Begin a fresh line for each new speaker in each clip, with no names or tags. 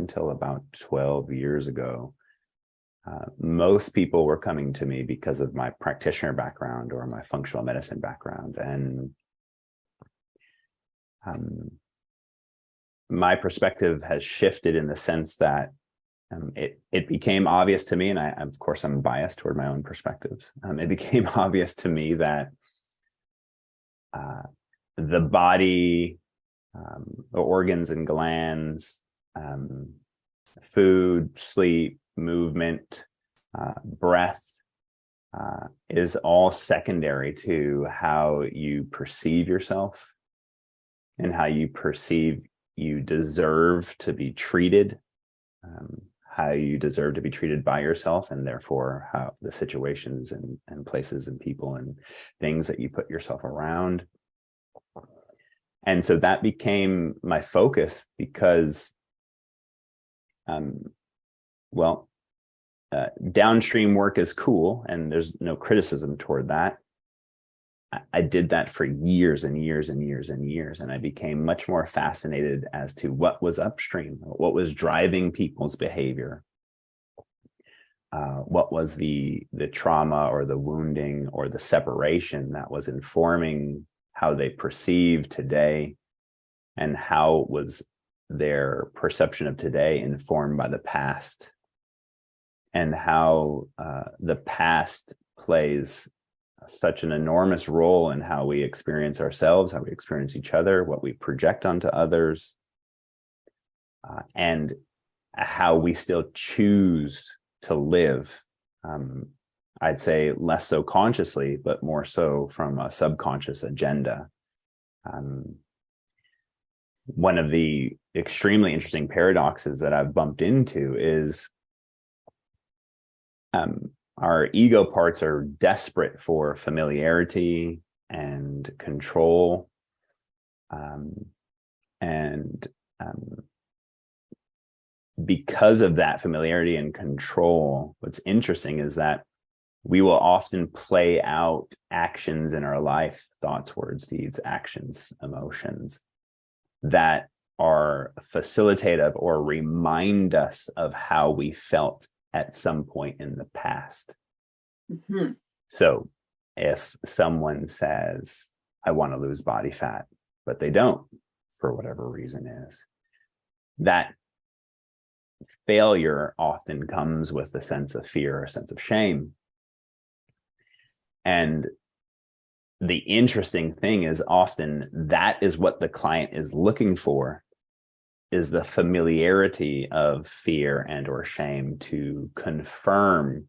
until about 12 years ago, most people were coming to me because of my practitioner background or my functional medicine background. And my perspective has shifted in the sense that it became obvious to me, and of course, I'm biased toward my own perspectives. It became obvious to me that the body, the organs and glands, food, sleep, movement, breath, is all secondary to how you perceive yourself and how you perceive you deserve to be treated, how you deserve to be treated by yourself, and therefore how the situations and places and people and things that you put yourself around. And so that became my focus because, downstream work is cool and there's no criticism toward that. I did that for years and years and years and years, and I became much more fascinated as to what was upstream, what was driving people's behavior, what was the trauma or the wounding or the separation that was informing how they perceive today, and how was their perception of today informed by the past, and how the past plays such an enormous role in how we experience ourselves, how we experience each other, what we project onto others, and how we still choose to live. I'd say less so consciously, but more so from a subconscious agenda. One of the extremely interesting paradoxes that I've bumped into is our ego parts are desperate for familiarity and control. Because of that familiarity and control, what's interesting is that we will often play out actions in our life, thoughts, words, deeds, actions, emotions, that are facilitative or remind us of how we felt at some point in the past. Mm-hmm. So if someone says, I want to lose body fat, but they don't, for whatever reason is, that failure often comes with a sense of fear or a sense of shame. And the interesting thing is often that is what the client is looking for, is the familiarity of fear and or shame to confirm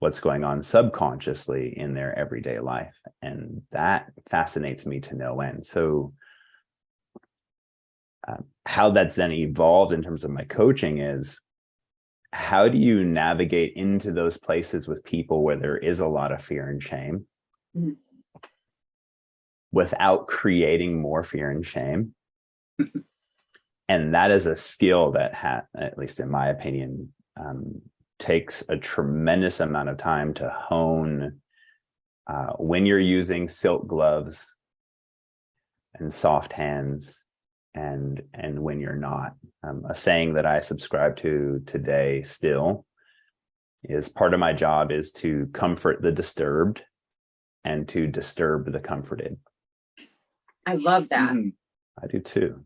what's going on subconsciously in their everyday life. And that fascinates me to no end. So how that's then evolved in terms of my coaching is, how do you navigate into those places with people where there is a lot of fear and shame, mm-hmm, without creating more fear and shame? And that is a skill that, at least in my opinion, takes a tremendous amount of time to hone when you're using silk gloves and soft hands, and when you're not. A saying that I subscribe to today still is, part of my job is to comfort the disturbed and to disturb the comforted.
I love that.
I do too.